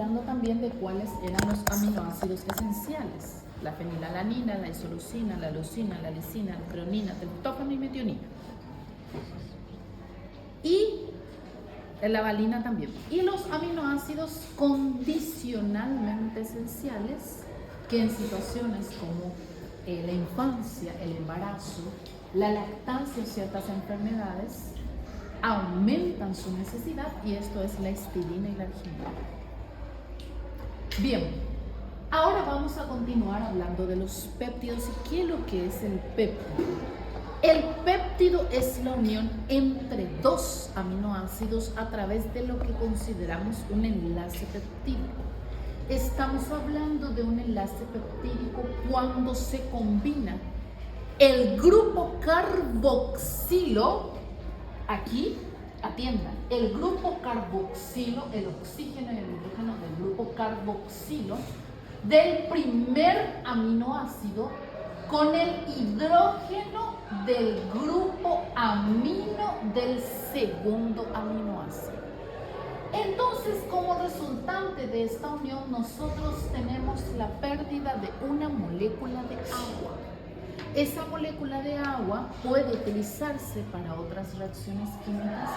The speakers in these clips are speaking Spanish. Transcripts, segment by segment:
Hablando también de cuáles eran los aminoácidos esenciales: la fenilalanina, la isoleucina, la leucina, la lisina, la treonina, triptófano y metionina. Y la valina también. Y los aminoácidos condicionalmente esenciales, que en situaciones como la infancia, el embarazo, la lactancia o ciertas enfermedades aumentan su necesidad, y esto es la histidina y la arginina. Bien, ahora vamos a continuar hablando de los péptidos y qué es lo que es el péptido. El péptido es la unión entre dos aminoácidos a través de lo que consideramos un enlace peptídico. Estamos hablando de un enlace peptídico cuando se combina el grupo carboxilo, aquí, atiendan, el grupo carboxilo, el oxígeno y el hidrógeno del grupo carboxilo del primer aminoácido con el hidrógeno del grupo amino del segundo aminoácido. Entonces, como resultante de esta unión, nosotros tenemos la pérdida de una molécula de agua. Esa molécula de agua puede utilizarse para otras reacciones químicas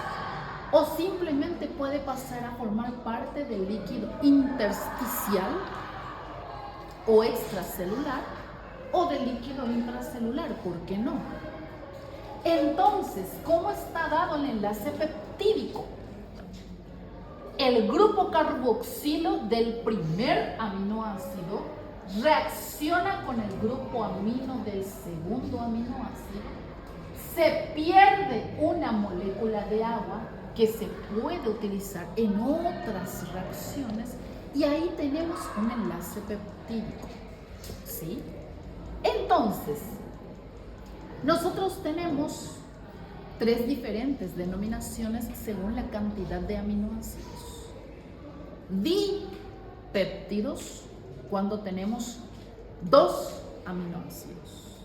o simplemente puede pasar a formar parte del líquido intersticial o extracelular o del líquido intracelular, ¿por qué no? Entonces, ¿cómo está dado el enlace peptídico? El grupo carboxilo del primer aminoácido reacciona con el grupo amino del segundo aminoácido, se pierde una molécula de agua que se puede utilizar en otras reacciones y ahí tenemos un enlace peptídico, ¿sí? Entonces, nosotros tenemos tres diferentes denominaciones según la cantidad de aminoácidos. Dipéptidos, cuando tenemos dos aminoácidos.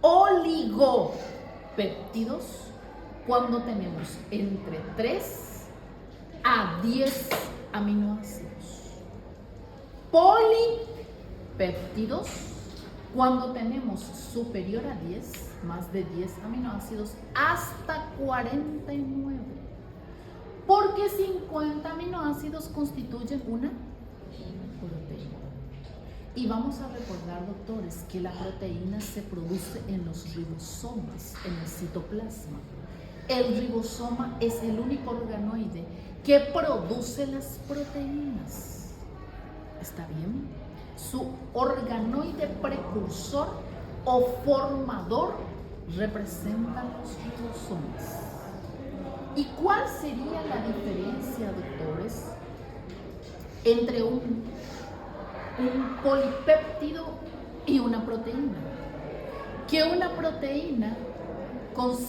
Oligopéptidos, cuando tenemos entre 3 a 10 aminoácidos. Polipéptidos, cuando tenemos superior a 10, más de 10 aminoácidos, hasta 49. Porque 50 aminoácidos constituyen una proteína. Y vamos a recordar, doctores, que la proteína se produce en los ribosomas, en el citoplasma. El ribosoma es el único organoide que produce las proteínas. ¿Está bien? Su organoide precursor o formador representa los ribosomas. ¿Y cuál sería la diferencia, doctores, entre un polipéptido y una proteína? Que una proteína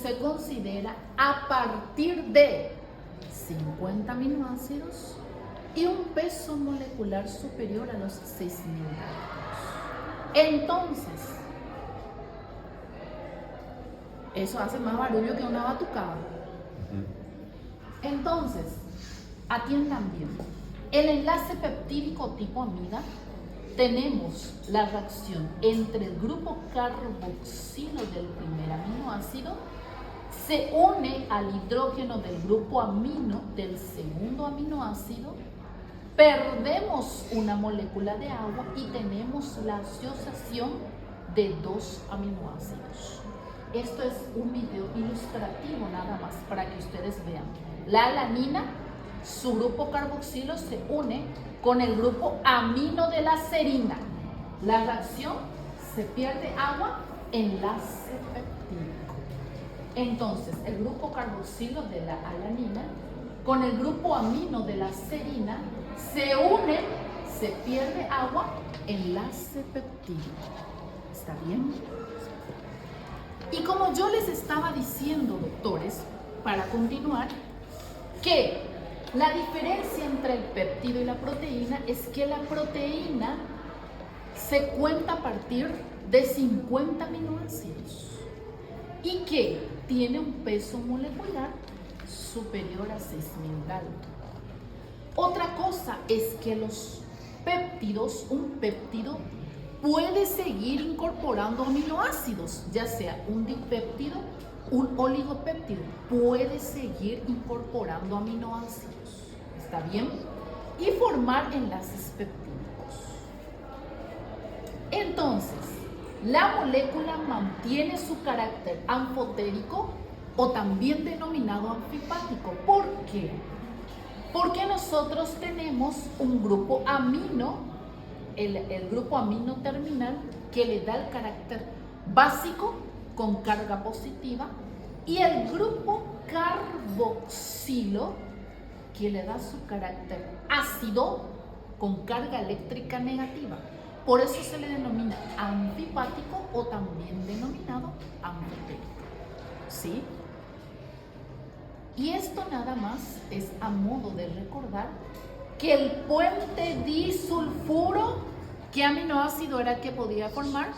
se considera a partir de 50 aminoácidos y un peso molecular superior a los 6.000 gramos. Entonces, eso hace más barullo que una batucada. Entonces, atiendan bien. El enlace peptídico tipo amida, tenemos la reacción entre el grupo carboxilo del primer aminoácido, se une al hidrógeno del grupo amino del segundo aminoácido, perdemos una molécula de agua y tenemos la asociación de dos aminoácidos. Esto es un video ilustrativo nada más para que ustedes vean. La alanina, su grupo carboxilo se une con el grupo amino de la serina. La reacción, se pierde agua, enlace peptídico. Entonces, el grupo carboxilo de la alanina con el grupo amino de la serina se une, se pierde agua, enlace peptídico. ¿Está bien? Y como yo les estaba diciendo, doctores, para continuar, que la diferencia entre el péptido y la proteína es que la proteína se cuenta a partir de 50 aminoácidos y que tiene un peso molecular superior a 6.000 Dalton. Otra cosa es que los péptidos, un péptido puede seguir incorporando aminoácidos, ya sea un dipéptido, un oligopéptido, puede seguir incorporando aminoácidos, ¿está bien? Y formar enlaces peptídicos. Entonces, la molécula mantiene su carácter anfotérico o también denominado anfipático. ¿Por qué? Porque nosotros tenemos un grupo amino, el grupo amino terminal, que le da el carácter básico con carga positiva, y el grupo carboxilo, que le da su carácter ácido con carga eléctrica negativa. Por eso se le denomina anfipático o también denominado anfotérico. ¿Sí? Y esto nada más es a modo de recordar que el puente disulfuro, ¿qué aminoácido era que podía formar?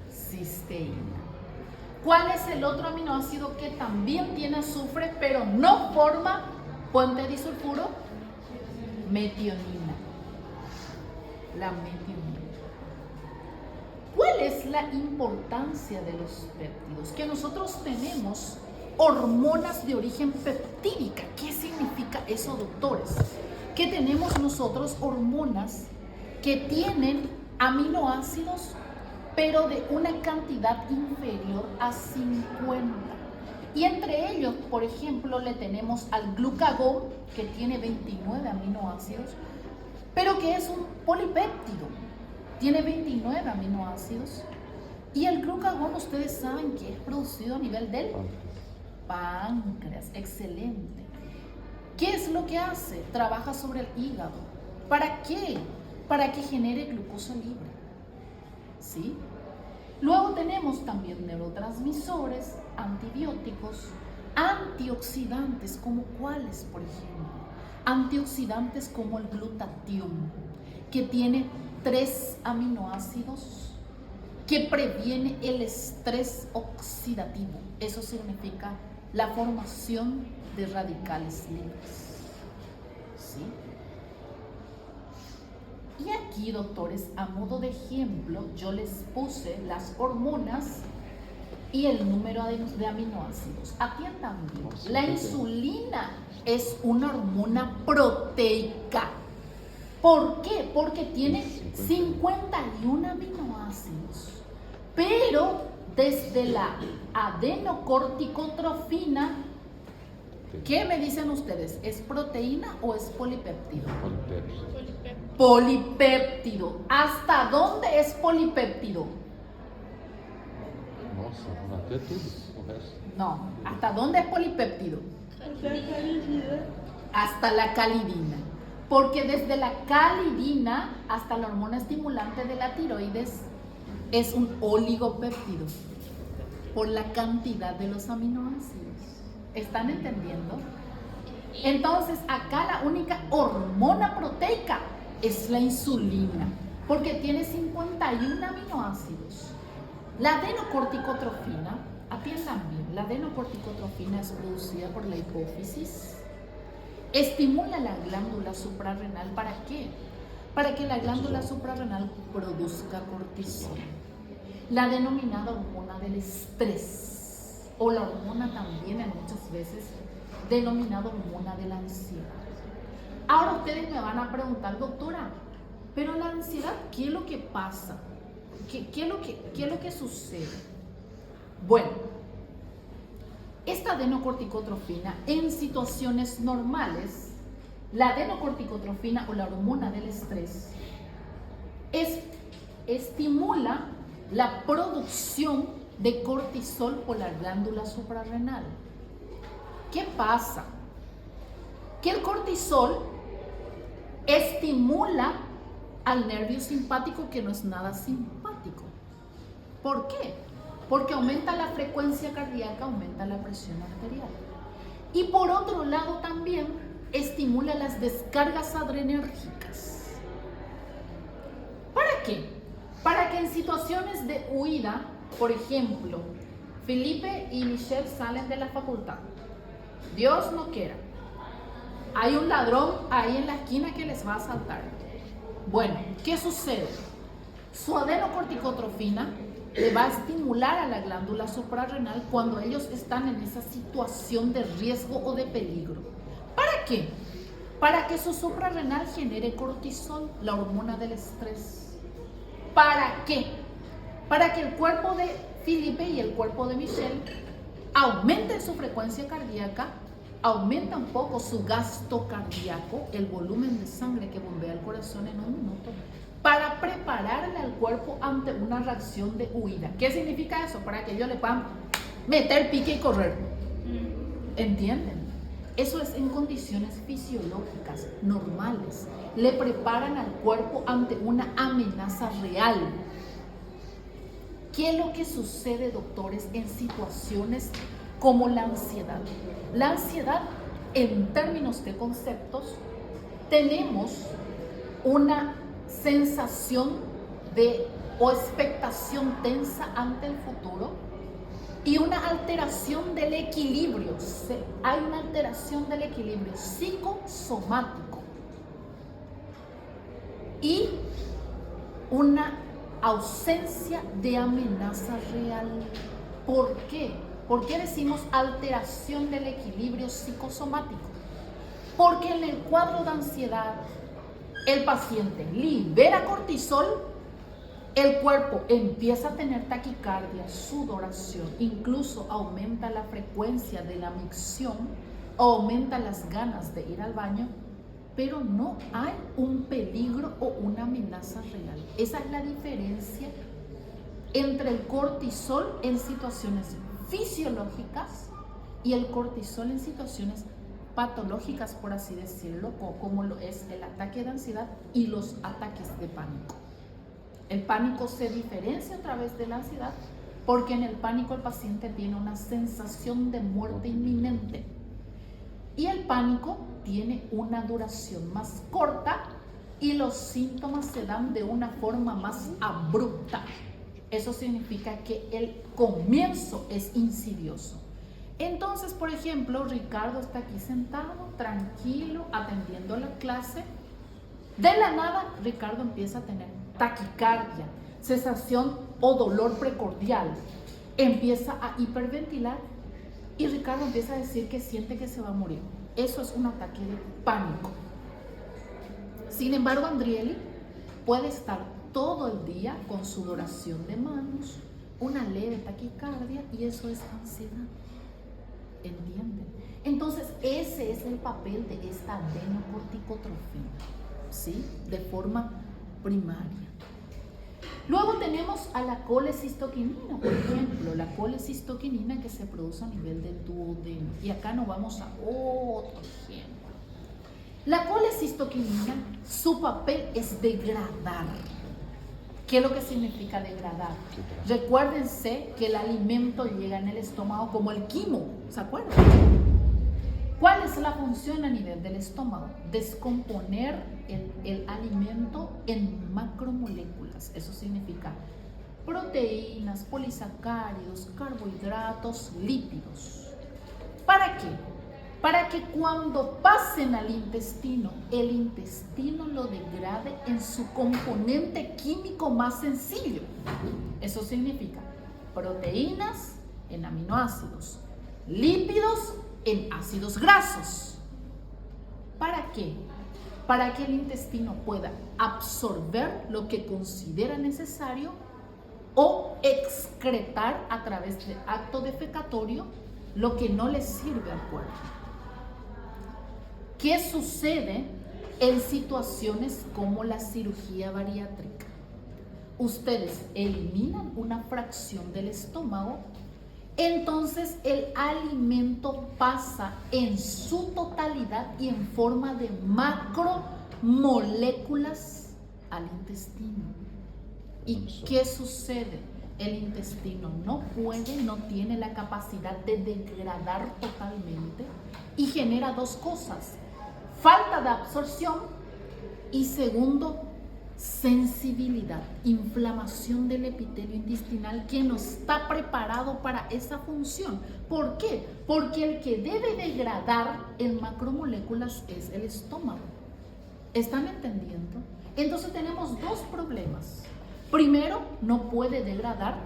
Cisteína. ¿Cuál es el otro aminoácido que también tiene azufre pero no forma puente disulfuro? Metionina. La metionina. ¿Cuál es la importancia de los péptidos? Que nosotros tenemos hormonas de origen peptídica. ¿Qué significa eso, doctores? Que tenemos nosotros hormonas que tienen aminoácidos, pero de una cantidad inferior a 50. Y entre ellos, por ejemplo, le tenemos al glucagón, que tiene 29 aminoácidos, pero que es un polipéptido. Tiene 29 aminoácidos. Y el glucagón, ustedes saben que es producido a nivel del páncreas. Excelente. ¿Qué es lo que hace? Trabaja sobre el hígado. ¿Para qué? Para que genere glucosa libre. ¿Sí? Luego tenemos también neurotransmisores, antibióticos, antioxidantes, como cuáles, por ejemplo. Antioxidantes como el glutatión, que tiene 3 aminoácidos, que previene el estrés oxidativo. Eso significa la formación de radicales libres. ¿Sí? Y aquí, doctores, a modo de ejemplo, yo les puse las hormonas y el número de aminoácidos. Atiendan bien. La insulina es una hormona proteica. ¿Por qué? Porque tiene 51 aminoácidos. Pero desde la adenocorticotrofina, ¿qué me dicen ustedes? ¿Es proteína o es polipéptido? Polipéptido. ¿Hasta dónde es polipéptido? No. ¿Hasta dónde es polipéptido? Hasta la calidina. Porque desde la calidina hasta la hormona estimulante de la tiroides es un oligopéptido por la cantidad de los aminoácidos. ¿Están entendiendo? Entonces, acá la única hormona proteica es la insulina, porque tiene 51 aminoácidos. La adenocorticotrofina, atiendan bien, la adenocorticotrofina es producida por la hipófisis, estimula la glándula suprarrenal. ¿Para qué? Para que la glándula suprarrenal produzca cortisol, la denominada hormona del estrés, o la hormona también en muchas veces denominada hormona de la ansiedad. Ahora ustedes me van a preguntar, doctora, pero la ansiedad, ¿qué es lo que pasa? ¿Qué es lo que sucede? Bueno, esta adenocorticotrofina en situaciones normales, la adenocorticotrofina o la hormona del estrés estimula la producción de cortisol por la glándula suprarrenal. ¿Qué pasa? Que el cortisol estimula al nervio simpático, que no es nada simpático. ¿Por qué? Porque aumenta la frecuencia cardíaca, aumenta la presión arterial. Y por otro lado también estimula las descargas adrenérgicas. ¿Para qué? Para que en situaciones de huida, por ejemplo, Felipe y Michelle salen de la facultad. Dios no quiera. hay un ladrón ahí en la esquina que les va a asaltar. Bueno, ¿qué sucede? Su adenocorticotrofina le va a estimular a la glándula suprarrenal cuando ellos están en esa situación de riesgo o de peligro. ¿Para qué? Para que su suprarrenal genere cortisol, la hormona del estrés. ¿Para qué? Para que el cuerpo de Felipe y el cuerpo de Michelle aumenten su frecuencia cardíaca, aumenta un poco su gasto cardíaco, el volumen de sangre que bombea el corazón en un minuto, para prepararle al cuerpo ante una reacción de huida. ¿Qué significa eso? Para que ellos le puedan meter pique y correr. ¿Entienden? Eso es en condiciones fisiológicas, normales. Le preparan al cuerpo ante una amenaza real. ¿Qué es lo que sucede, doctores, en situaciones como la ansiedad? La ansiedad, en términos de conceptos, tenemos una sensación o expectación tensa ante el futuro y una alteración del equilibrio. Hay una alteración del equilibrio psicosomático y una ausencia de amenaza real. ¿Por qué? ¿Por qué decimos alteración del equilibrio psicosomático? Porque en el cuadro de ansiedad el paciente libera cortisol, el cuerpo empieza a tener taquicardia, sudoración, incluso aumenta la frecuencia de la micción, aumenta las ganas de ir al baño, pero no hay un peligro o una amenaza real. Esa es la diferencia entre el cortisol en situaciones fisiológicas y el cortisol en situaciones patológicas, por así decirlo, como lo es el ataque de ansiedad y los ataques de pánico. El pánico se diferencia a través de la ansiedad porque en el pánico el paciente tiene una sensación de muerte inminente y el pánico tiene una duración más corta y los síntomas se dan de una forma más abrupta. Eso significa que el comienzo es insidioso. Entonces, por ejemplo, Ricardo está aquí sentado, tranquilo, atendiendo la clase. De la nada, Ricardo empieza a tener taquicardia, sensación o dolor precordial. Empieza a hiperventilar y Ricardo empieza a decir que siente que se va a morir. Eso es un ataque de pánico. Sin embargo, Andrieli puede estar todo el día con sudoración de manos, una leve taquicardia y eso es ansiedad. ¿Entienden? Entonces, ese es el papel de esta adenocorticotrofina, ¿sí? De forma primaria. Luego tenemos a la colecistoquinina, por ejemplo, la colecistoquinina que se produce a nivel del duodeno. Y acá nos vamos a otro ejemplo. La colecistoquinina, su papel es degradar. ¿Qué es lo que significa degradar? Recuérdense que el alimento llega en el estómago como el quimo, ¿se acuerdan? ¿Cuál es la función a nivel del estómago? Descomponer el alimento en macromoléculas. Eso significa proteínas, polisacáridos, carbohidratos, lípidos. ¿Para qué? Para que cuando pasen al intestino, el intestino lo degrade en su componente químico más sencillo. Eso significa proteínas en aminoácidos, lípidos en ácidos grasos. ¿Para qué? Para que el intestino pueda absorber lo que considera necesario o excretar a través del acto defecatorio lo que no le sirve al cuerpo. ¿Qué sucede en situaciones como la cirugía bariátrica? Ustedes eliminan una fracción del estómago, entonces el alimento pasa en su totalidad y en forma de macromoléculas al intestino. ¿Y qué sucede? El intestino no puede, no tiene la capacidad de degradar totalmente y genera dos cosas: falta de absorción y segundo, sensibilidad, inflamación del epitelio intestinal que no está preparado para esa función. ¿Por qué? Porque el que debe degradar en macromoléculas es el estómago. ¿Están entendiendo? Entonces tenemos dos problemas. Primero, no puede degradar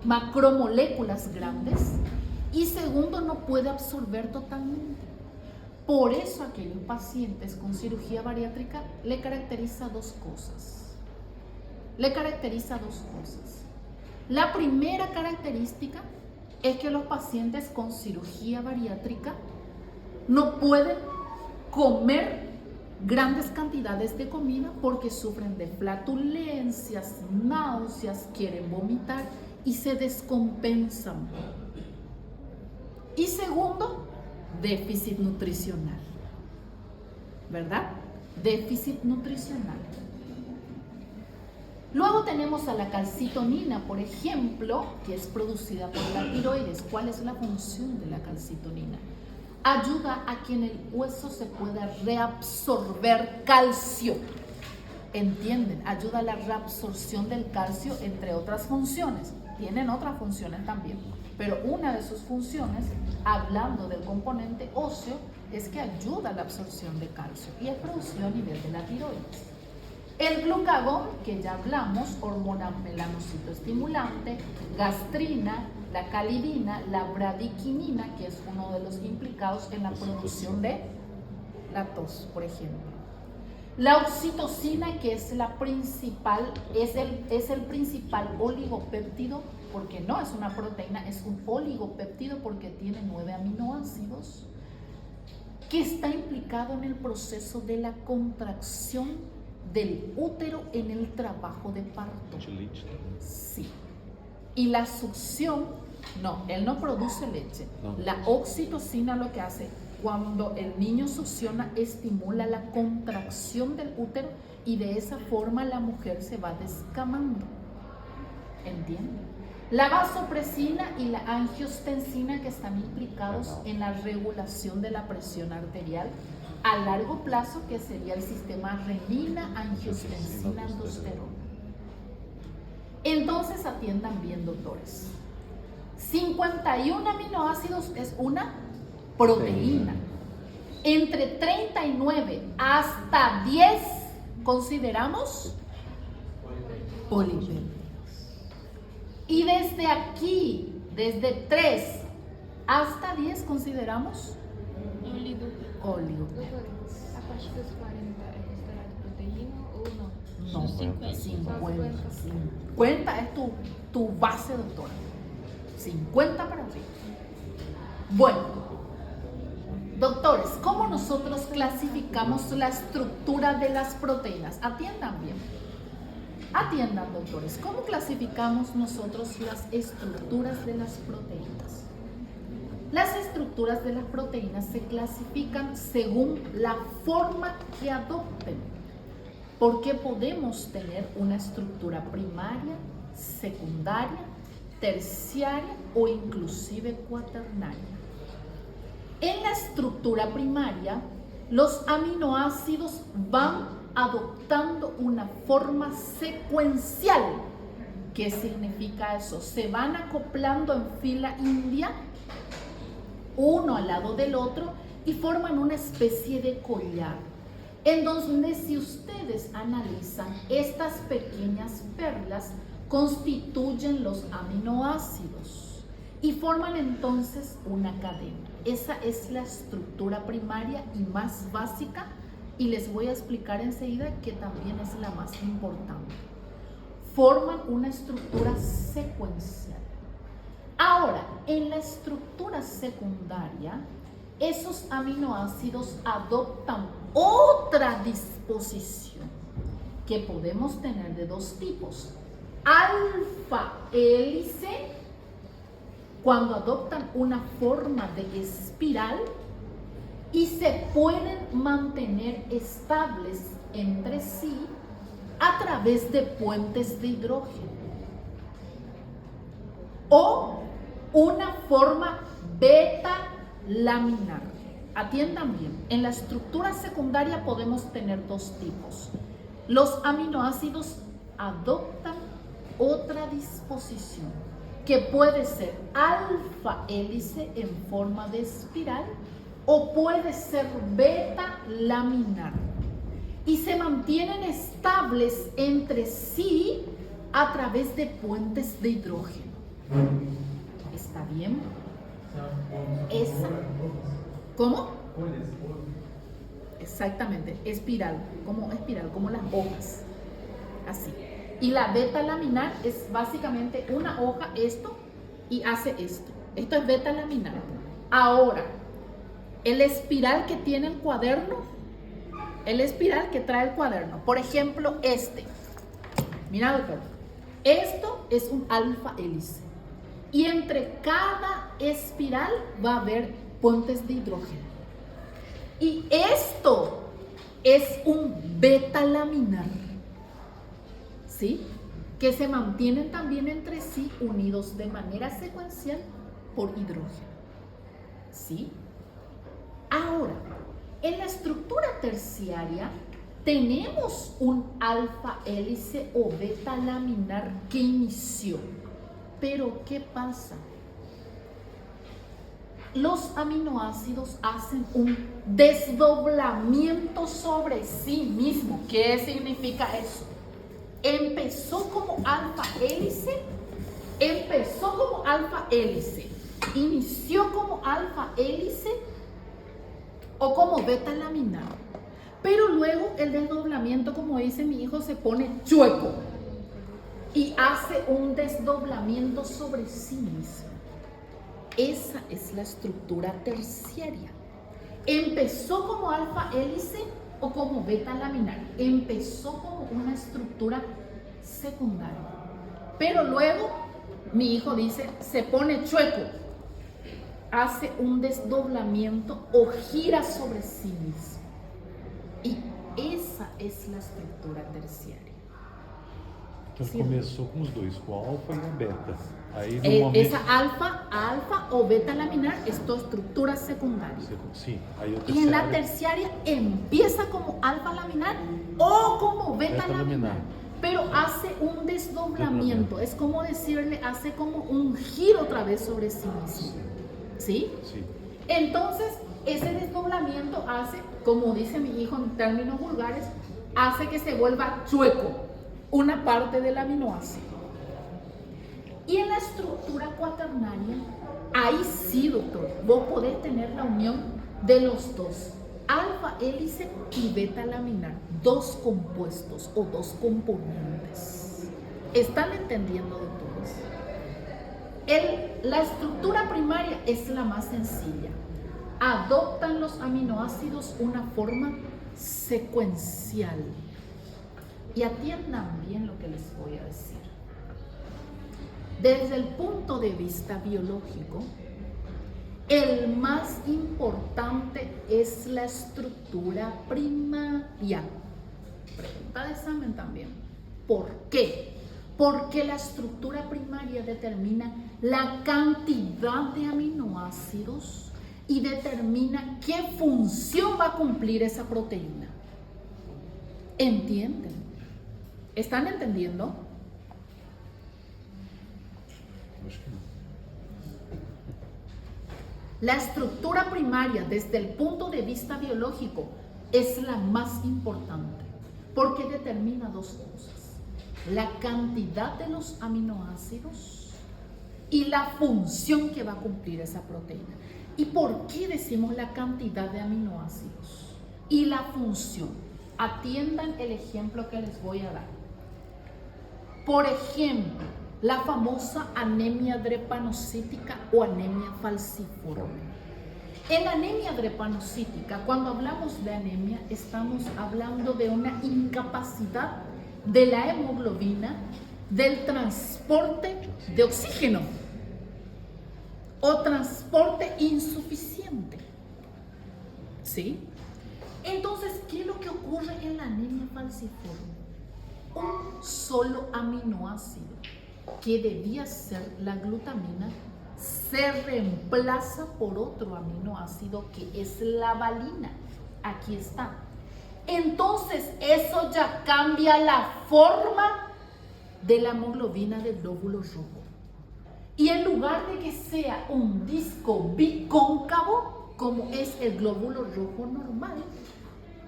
macromoléculas grandes, y segundo, no puede absorber totalmente. Por eso a aquellos pacientes con cirugía bariátrica le caracteriza dos cosas. La primera característica es que los pacientes con cirugía bariátrica no pueden comer grandes cantidades de comida porque sufren de flatulencias, náuseas, quieren vomitar y se descompensan. Y segundo, déficit nutricional, ¿verdad? Déficit nutricional. Luego tenemos a la calcitonina, por ejemplo, que es producida por la tiroides. ¿Cuál es la función de la calcitonina? Ayuda a que en el hueso se pueda reabsorber calcio. ¿Entienden? Ayuda a la reabsorción del calcio, entre otras funciones. Tienen otras funciones también, pero una de sus funciones, hablando del componente óseo, es que ayuda a la absorción de calcio y es producido a nivel de la tiroides. El glucagón, que ya hablamos, hormona melanocitoestimulante, gastrina, la calidina, la bradiquinina, que es uno de los implicados en la producción de la tos, por ejemplo. La oxitocina, que es la principal, es el principal oligopéptido, porque no es una proteína, es un oligopéptido porque tiene 9 aminoácidos, que está implicado en el proceso de la contracción del útero en el trabajo de parto. Sí. Y la succión, no, él no produce leche. No. La oxitocina lo que hace, cuando el niño succiona, estimula la contracción del útero y de esa forma la mujer se va descamando. ¿Entienden? La vasopresina y la angiostensina, que están implicados en la regulación de la presión arterial a largo plazo, que sería el sistema renina, angiostensina, aldosterona. Entonces atiendan bien, doctores. 51 aminoácidos es una proteína. Entre 39 hasta 10 consideramos polipéptidos. Y desde aquí, desde 3 hasta 10 consideramos oligopéptidos. A partir dos 40 é considerado proteína ou não? No, 50. 50 es tu base, doctora. 50 para arriba. Bueno, doctores, ¿cómo nosotros clasificamos la estructura de las proteínas? Atiendan bien. Atiendan, doctores, ¿cómo clasificamos nosotros las estructuras de las proteínas? Las estructuras de las proteínas se clasifican según la forma que adopten, porque podemos tener una estructura primaria, secundaria, terciaria o inclusive cuaternaria. En la estructura primaria, los aminoácidos van adoptando una forma secuencial. ¿Qué significa eso? Se van acoplando en fila india, uno al lado del otro, y forman una especie de collar, en donde, si ustedes analizan, estas pequeñas perlas constituyen los aminoácidos y forman entonces una cadena. Esa es la estructura primaria y más básica, y les voy a explicar enseguida que también es la más importante. Forman una estructura secuencial. Ahora, en la estructura secundaria, esos aminoácidos adoptan otra disposición que podemos tener de dos tipos. Alfa hélice, cuando adoptan una forma de espiral y se pueden mantener estables entre sí a través de puentes de hidrógeno. O una forma beta laminar. Atiendan bien, en la estructura secundaria podemos tener dos tipos. los aminoácidos adoptan otra disposición que puede ser alfa hélice en forma de espiral o puede ser beta laminar y se mantienen estables entre sí a través de puentes de hidrógeno. ¿Está bien? Esa. ¿Cómo? Exactamente, espiral, como las hojas, así. Y la beta laminar es básicamente una hoja, esto, y hace esto. Esto es beta laminar. Ahora, el espiral que tiene el cuaderno, el espiral que trae el cuaderno, por ejemplo, este. Mira, doctor, esto es un alfa hélice. Y entre cada espiral va a haber puentes de hidrógeno. Y esto es un beta laminar, ¿sí? Que se mantienen también entre sí unidos de manera secuencial por hidrógeno, ¿sí? Ahora, en la estructura terciaria tenemos un alfa hélice o beta laminar que inició. Pero, ¿qué pasa? Los aminoácidos hacen un desdoblamiento sobre sí mismo. ¿Qué significa eso? Empezó como alfa hélice, inició como alfa hélice o como beta laminar. Pero luego el desdoblamiento, como dice mi hijo, se pone chueco y hace un desdoblamiento sobre sí mismo. Esa es la estructura terciaria. Empezó como alfa hélice o como beta laminar. Empezó como una estructura secundaria. Pero luego, mi hijo dice, se pone chueco. Hace un desdoblamiento o gira sobre sí mismo. Y esa es la estructura terciaria. Então Sim. começou com os dois, com a alfa e a beta. Aí no momento... Esa alfa o beta laminar es tu estructura secundaria. Sim, aí o Y en la terciário... terciaria empieza como alfa laminar o como beta laminar, pero hace un desdoblamiento. Es como decirle, hace como un giro otra vez sobre sí mismo. ¿Sí? Sí. Entonces, ese desdoblamiento hace, como dice mi hijo en términos vulgares, hace que se vuelva chueco una parte del aminoácido. Y en la estructura cuaternaria, ahí sí, doctor, vos podés tener la unión de los dos, alfa hélice y beta laminar, dos compuestos o dos componentes. ¿Están entendiendo, doctores? La estructura primaria es la más sencilla. Adoptan los aminoácidos una forma secuencial. Y atiendan bien lo que les voy a decir. Desde el punto de vista biológico, el más importante es la estructura primaria. Pregunta de examen también. ¿Por qué? Porque la estructura primaria determina la cantidad de aminoácidos y determina qué función va a cumplir esa proteína. ¿Entienden? ¿Están entendiendo? La estructura primaria desde el punto de vista biológico es la más importante porque determina dos cosas: la cantidad de los aminoácidos y la función que va a cumplir esa proteína. ¿Y por qué decimos la cantidad de aminoácidos y la función? Atiendan el ejemplo que les voy a dar. Por ejemplo, la famosa anemia drepanocítica o anemia falciforme. En la anemia drepanocítica, cuando hablamos de anemia, estamos hablando de una incapacidad de la hemoglobina del transporte de oxígeno o transporte insuficiente. ¿Sí? Entonces, ¿qué es lo que ocurre en la anemia falciforme? Un solo aminoácido, que debía ser la glutamina, se reemplaza por otro aminoácido que es la valina. Aquí está. Entonces eso ya cambia la forma de la hemoglobina del glóbulo rojo. Y en lugar de que sea un disco bicóncavo, como es el glóbulo rojo normal,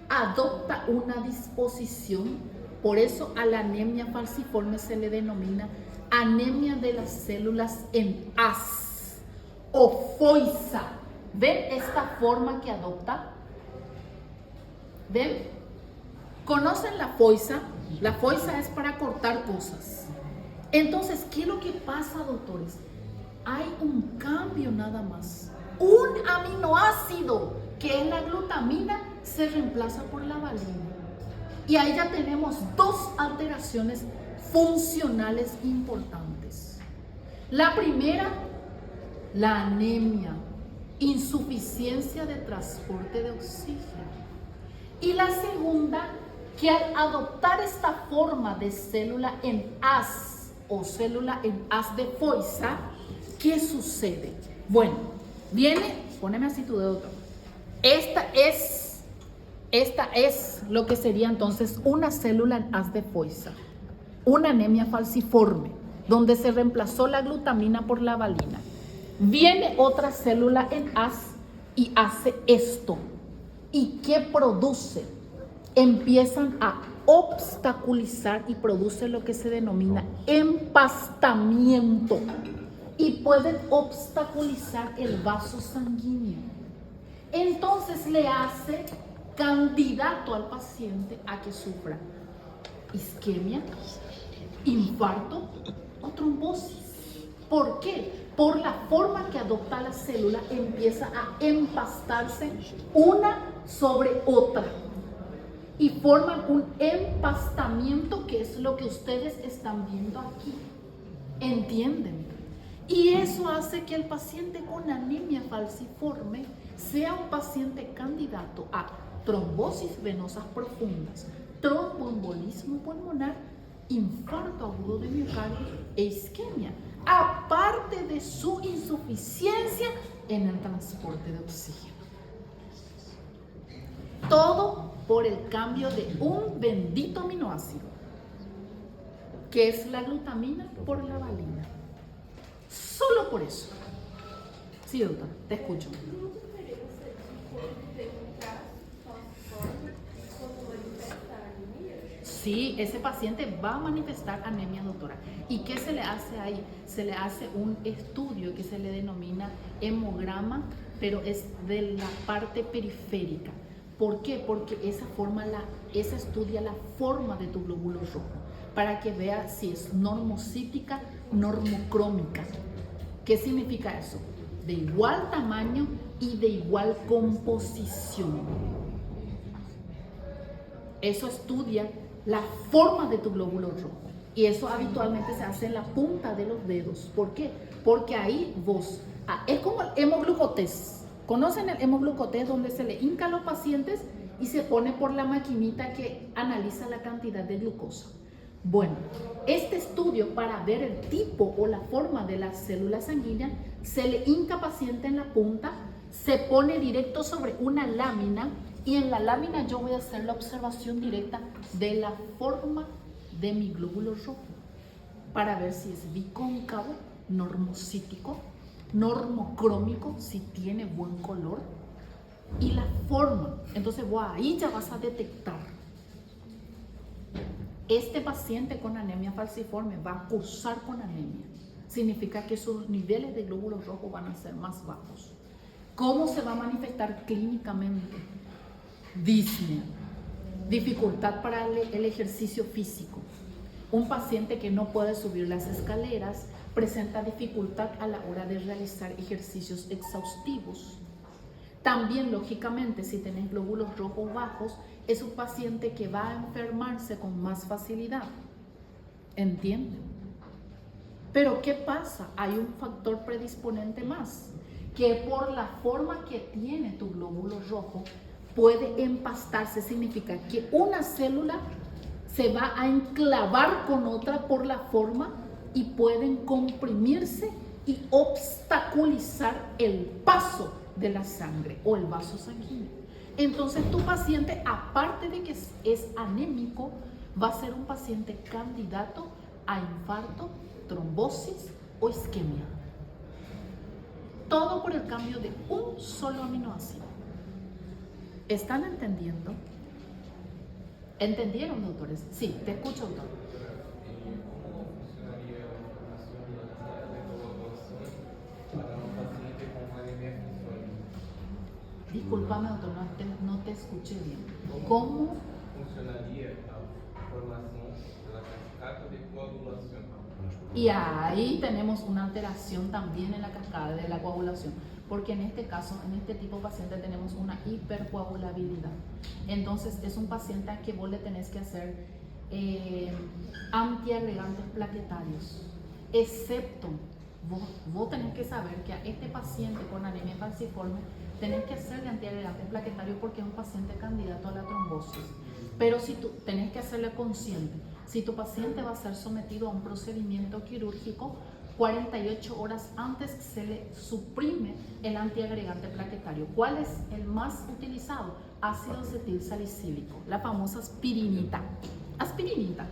adopta una disposición. Por eso a la anemia falciforme se le denomina anemia de las células en haz o foisa. ¿Ven esta forma que adopta? ¿Ven? ¿Conocen la foisa? La foisa es para cortar cosas. Entonces, ¿qué es lo que pasa, doctores? Hay un cambio nada más. Un aminoácido, que es la glutamina, se reemplaza por la valina. Y ahí ya tenemos dos alteraciones funcionales importantes. La primera, la anemia, insuficiencia de transporte de oxígeno. Y la segunda, que al adoptar esta forma de célula en haz o célula en haz de foisa, ¿qué sucede? Bueno, viene, poneme así tu dedo. Esta es lo que sería entonces una célula en haz de foisa, una anemia falciforme, donde se reemplazó la glutamina por la valina. Viene otra célula en haz y hace esto. ¿Y qué produce? Empiezan a obstaculizar y produce lo que se denomina empastamiento. Y pueden obstaculizar el vaso sanguíneo. Entonces le hace candidato al paciente a que sufra isquemia, infarto o trombosis. ¿Por qué? Por la forma que adopta la célula, empieza a empastarse una sobre otra y forman un empastamiento, que es lo que ustedes están viendo aquí. ¿Entienden? Y eso hace que el paciente con anemia falciforme sea un paciente candidato a trombosis venosas profundas, tromboembolismo pulmonar, infarto agudo de miocardio e isquemia, aparte de su insuficiencia en el transporte de oxígeno. Todo por el cambio de un bendito aminoácido, que es la glutamina, por la valina. Solo por eso. Sí, doctora, te escucho. Sí, ese paciente va a manifestar anemia, doctora. ¿Y qué se le hace ahí? Se le hace un estudio que se le denomina hemograma, pero es de la parte periférica. ¿Por qué? Porque esa estudia la forma de tu glóbulo rojo, para que vea si es normocítica, normocrómica. ¿Qué significa eso? De igual tamaño y de igual composición. Eso estudia la forma de tu glóbulo rojo. Y eso habitualmente se hace en la punta de los dedos. ¿Por qué? Porque ahí es como el hemoglucotés. ¿Conocen el hemoglucotés, donde se le hinca a los pacientes y se pone por la maquinita que analiza la cantidad de glucosa? Bueno, este estudio, para ver el tipo o la forma de las células sanguíneas, se le hinca al paciente en la punta, se pone directo sobre una lámina, y en la lámina yo voy a hacer la observación directa de la forma de mi glóbulo rojo para ver si es bicóncavo, normocítico, normocrómico, si tiene buen color, y la forma. Entonces ahí ya vas a detectar. Este paciente con anemia falciforme va a cursar con anemia. Significa que sus niveles de glóbulos rojos van a ser más bajos. ¿Cómo se va a manifestar clínicamente? Disnea, dificultad para el ejercicio físico. Un paciente que no puede subir las escaleras presenta dificultad a la hora de realizar ejercicios exhaustivos. También, lógicamente, si tenés glóbulos rojos bajos, es un paciente que va a enfermarse con más facilidad. ¿Entienden? Pero ¿qué pasa? Hay un factor predisponente más, que por la forma que tiene tu glóbulo rojo, puede empastarse. Significa que una célula se va a enclavar con otra por la forma y pueden comprimirse y obstaculizar el paso de la sangre o el vaso sanguíneo. Entonces tu paciente, aparte de que es anémico, va a ser un paciente candidato a infarto, trombosis o isquemia. Todo por el cambio de un solo aminoácido. ¿Están entendiendo? ¿Entendieron, doctores? Sí, te escucho, doctor. ¿Cómo funcionaría la información de las tablas de coagulación para un paciente con anemia funcional? Disculpame, doctor, no te escuché bien. ¿Cómo funcionaría la formación de la cascada de coagulación? Y ahí tenemos una alteración también en la cascada de la coagulación, porque en este caso, en este tipo de paciente tenemos una hipercoagulabilidad. Entonces es un paciente a que vos le tenés que hacer antiagregantes plaquetarios, excepto vos tenés que saber que a este paciente con anemia falciforme tenés que hacerle antiagregantes plaquetarios porque es un paciente candidato a la trombosis. Pero si tú tenés que hacerle consciente, si tu paciente va a ser sometido a un procedimiento quirúrgico, 48 horas antes se le suprime el antiagregante plaquetario. ¿Cuál es el más utilizado? Ácido acetil salicílico, la famosa aspirinita. Aspirinita.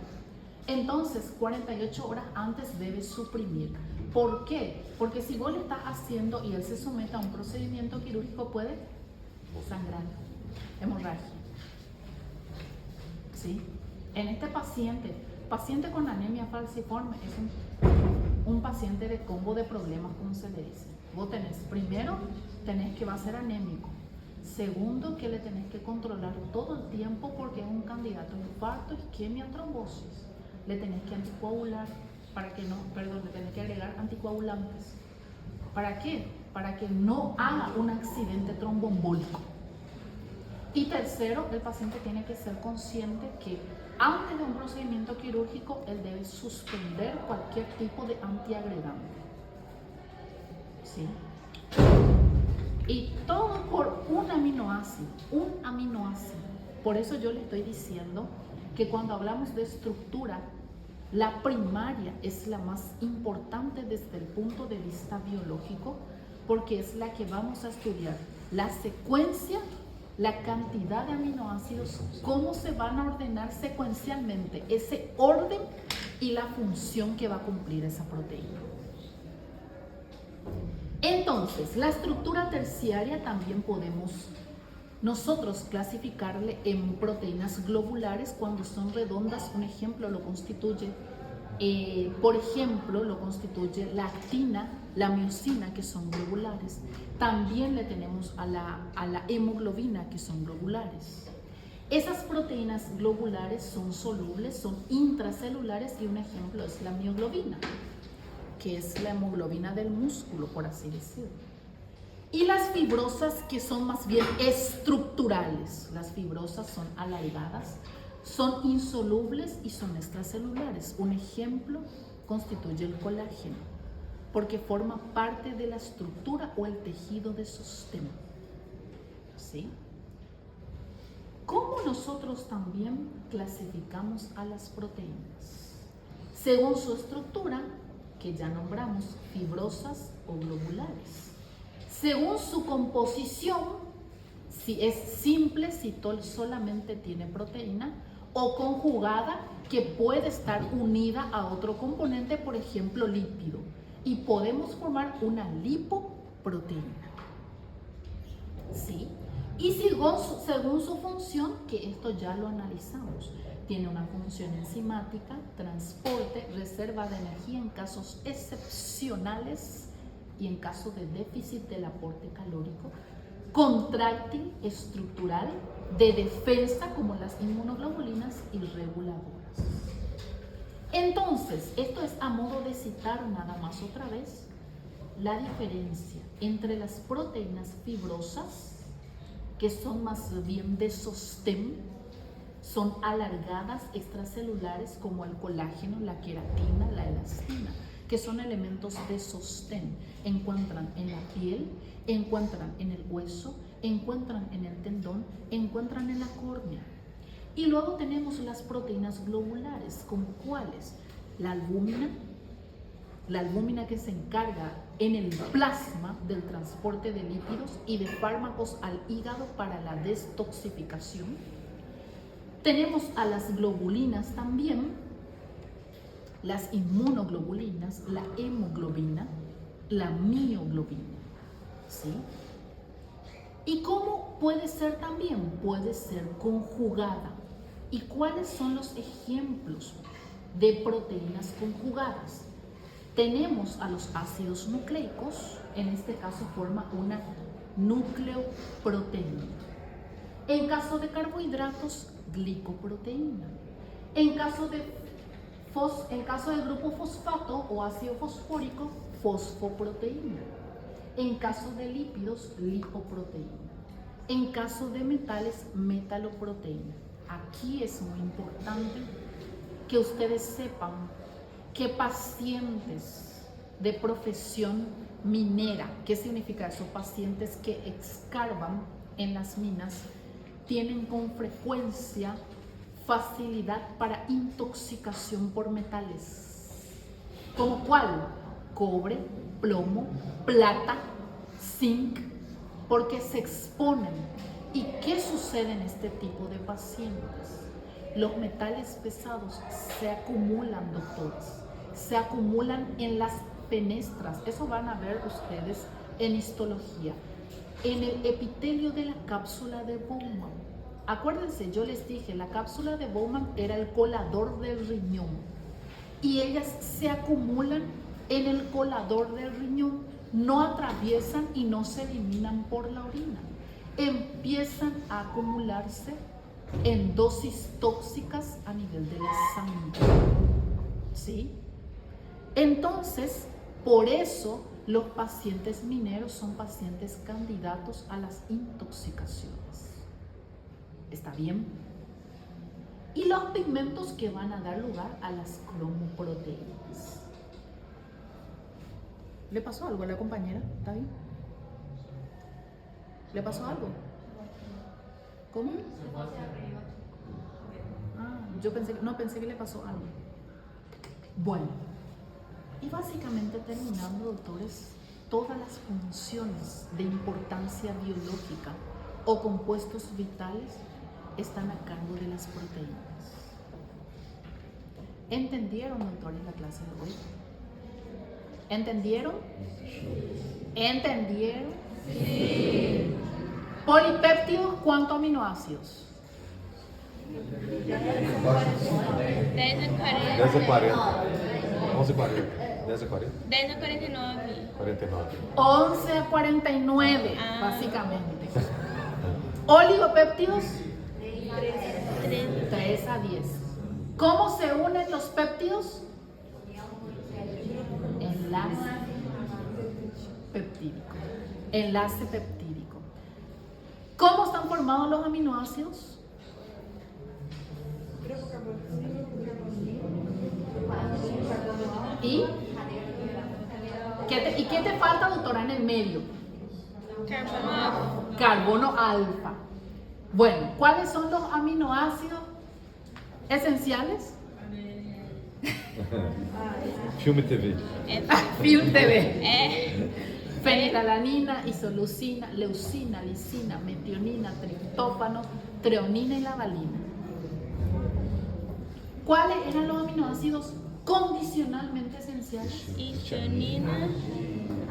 Entonces, 48 horas antes debe suprimir. ¿Por qué? Porque si vos le estás haciendo y él se somete a un procedimiento quirúrgico, puede sangrar, hemorragia. ¿Sí? En este paciente con anemia falciforme es un paciente de combo de problemas, como se le dice. Vos tenés, primero, va a ser anémico. Segundo, que le tenés que controlar todo el tiempo porque es un candidato a infarto, isquemia, trombosis. Le tenés que anticoagular, le tenés que agregar anticoagulantes. ¿Para qué? Para que no haga un accidente tromboembólico. Y tercero, el paciente tiene que ser consciente que antes de un procedimiento quirúrgico, él debe suspender cualquier tipo de antiagregante. ¿Sí? Y todo por un aminoácido. Por eso yo le estoy diciendo que cuando hablamos de estructura, la primaria es la más importante desde el punto de vista biológico, porque es la que vamos a estudiar la secuencia, la cantidad de aminoácidos, cómo se van a ordenar secuencialmente, ese orden y la función que va a cumplir esa proteína. Entonces, la estructura terciaria también podemos nosotros clasificarle en proteínas globulares cuando son redondas. Un ejemplo lo constituye, lo constituye la actina, la miosina, que son globulares. También le tenemos a la hemoglobina, que son globulares. Esas proteínas globulares son solubles, son intracelulares, y un ejemplo es la mioglobina, que es la hemoglobina del músculo, por así decirlo. Y las fibrosas, que son más bien estructurales. Las fibrosas son alargadas, son insolubles y son extracelulares. Un ejemplo constituye el colágeno, porque forma parte de la estructura o el tejido de sostén. ¿Sí? ¿Cómo nosotros también clasificamos a las proteínas? Según su estructura, que ya nombramos, fibrosas o globulares. Según su composición, si es simple, si solamente tiene proteína, o conjugada, que puede estar unida a otro componente, por ejemplo, lípido, y podemos formar una lipoproteína. ¿Sí? Y según su función, que esto ya lo analizamos, tiene una función enzimática, transporte, reserva de energía en casos excepcionales y en caso de déficit del aporte calórico, contráctil, estructural, de defensa como las inmunoglobulinas y reguladoras. Entonces, esto es a modo de citar nada más otra vez la diferencia entre las proteínas fibrosas, que son más bien de sostén, son alargadas, extracelulares, como el colágeno, la queratina, la elastina, que son elementos de sostén. Encuentran en la piel, encuentran en el hueso, encuentran en el tendón, encuentran en la córnea. Y luego tenemos las proteínas globulares, como cuáles: la albúmina, La albúmina que se encarga en el plasma del transporte de lípidos y de fármacos al hígado para la detoxificación. Tenemos a las globulinas también, las inmunoglobulinas, la hemoglobina, la mioglobina, ¿sí? ¿Y cómo puede ser también? Puede ser conjugada. ¿Y cuáles son los ejemplos de proteínas conjugadas? Tenemos a los ácidos nucleicos, en este caso forma una nucleoproteína. En caso de carbohidratos, glicoproteína. En caso del grupo fosfato o ácido fosfórico, fosfoproteína. En caso de lípidos, lipoproteína. En caso de metales, metaloproteína. Aquí es muy importante que ustedes sepan que pacientes de profesión minera, ¿qué significa eso? Pacientes que excavan en las minas, tienen con frecuencia facilidad para intoxicación por metales. ¿Como cuál? Cobre, plomo, plata, zinc, porque se exponen. ¿Y qué sucede en este tipo de pacientes? Los metales pesados se acumulan, doctores, se acumulan en las fenestras. Eso van a ver ustedes en histología, en el epitelio de la cápsula de Bowman. Acuérdense, yo les dije, la cápsula de Bowman era el colador del riñón y ellas se acumulan en el colador del riñón, no atraviesan y no se eliminan por la orina. Empiezan a acumularse en dosis tóxicas a nivel de la sangre, ¿sí? Entonces, por eso los pacientes mineros son pacientes candidatos a las intoxicaciones. ¿Está bien? Y los pigmentos que van a dar lugar a las cromoproteínas. ¿Le pasó algo a la compañera? ¿Está bien? ¿Le pasó algo? ¿Cómo? Ah, pensé que le pasó algo. Bueno, y básicamente terminando, doctores, todas las funciones de importancia biológica o compuestos vitales están a cargo de las proteínas. ¿Entendieron, doctores, la clase de hoy? ¿Entendieron? ¿Entendieron? Sí. Polipéptidos, ¿cuántos aminoácidos? 10 a 40. 10 a 40. 11 a 40. 10 a 40. 10 a 49. 49. 11 a 49, Ah. básicamente. Oligopéptidos, 3. 3 a 10. ¿Cómo se unen los péptidos? Enlace peptídico. Enlace peptídico. ¿Cómo están formados los aminoácidos? ¿Y qué te falta, doctora, en el medio? Carbono. Carbono alfa. Bueno, ¿cuáles son los aminoácidos esenciales? Filme TV. Film TV. É. Fenilalanina, isoleucina, leucina, lisina, metionina, triptófano, treonina y la valina. ¿Cuáles eran los aminoácidos condicionalmente esenciales? Histamina.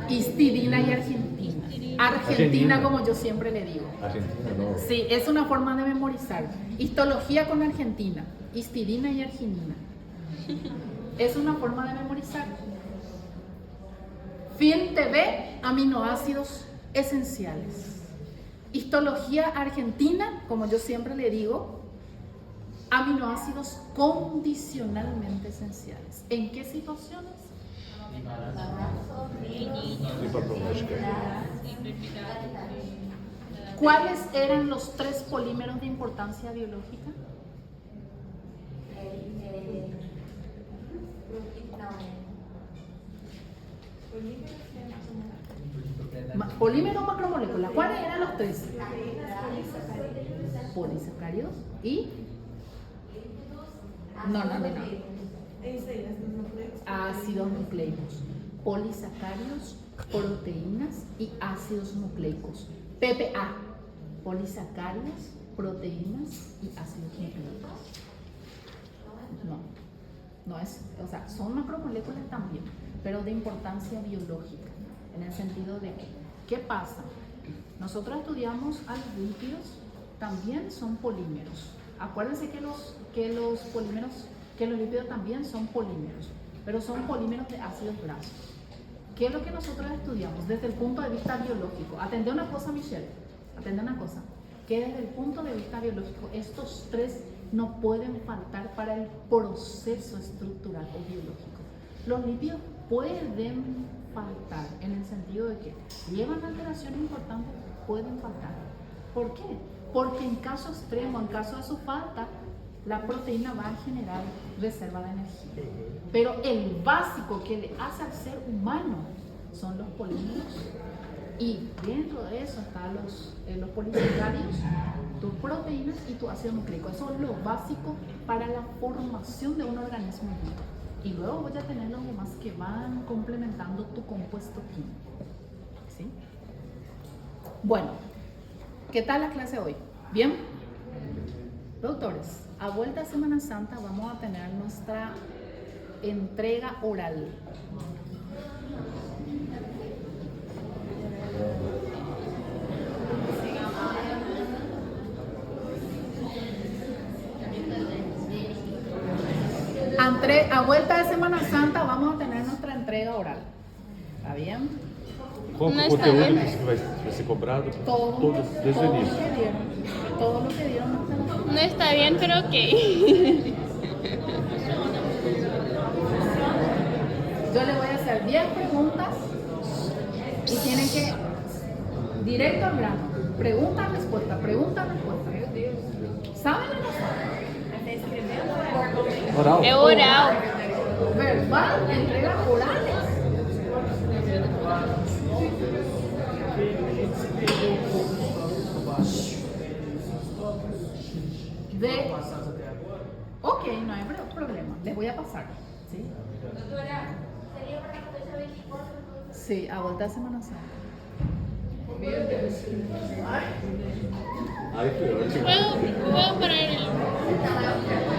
Histidina y argentina. Argentina, como yo siempre le digo. Argentina, no. Sí, es una forma de memorizar. Histología con argentina, histidina y arginina. Es una forma de memorizar. Film TV, aminoácidos esenciales. Histología argentina, como yo siempre le digo, aminoácidos condicionalmente esenciales. ¿En qué situaciones? Hipatológica. ¿Cuáles eran los 3 polímeros de importancia biológica? Polímero macromolécula. ¿Cuáles eran los 3? Polisacáridos y... No. Ácidos nucleicos, polisacáridos, proteínas y ácidos nucleicos. PPA, polisacáridos, proteínas y ácidos nucleicos. No es, o sea, son macromoléculas también, pero de importancia biológica, en el sentido de que, ¿qué pasa? Nosotros estudiamos a los lípidos, también son polímeros. Acuérdense que los polímeros, que los lípidos también son polímeros, pero son polímeros de ácidos grasos. ¿Qué es lo que nosotros estudiamos desde el punto de vista biológico? Atende una cosa, Michelle, atende una cosa, que desde el punto de vista biológico, estos tres no pueden faltar para el proceso estructural o biológico. Los lípidos pueden faltar en el sentido de que llevan alteraciones importantes, pueden faltar. ¿Por qué? Porque en caso extremo, en caso de su falta, la proteína va a generar reserva de energía. Pero el básico que le hace al ser humano son los polímeros. Y dentro de eso están los polisacáridos, tus proteínas y tu ácido nucleico. Eso es lo básico para la formación de un organismo vivo. Y luego voy a tener los demás que van complementando tu compuesto químico. ¿Sí? Bueno, ¿qué tal la clase hoy? ¿Bien? Doctores, a vuelta a Semana Santa vamos a tener nuestra entrega oral. A vuelta de Semana Santa vamos a tener nuestra entrega oral. ¿Está bien? Qual que é o Não está conteúdo bem. que vai ser cobrado? Todo, Todos, desde todo o lo início. que dieron. Todo lo que dieron hasta la No está bien, pero ok. Yo le voy a hacer 10 preguntas y tienen que directo al grano. Pregunta, respuesta, pregunta, respuesta. ¿Saben o no saben? Oral? É oral. Verbal, entregas orales. Ok, no hay problema. Les voy a pasar. ¿Sí? Sí, a vuelta de Semana Santa. Ai, foi ótimo. ¿Puedo parar el...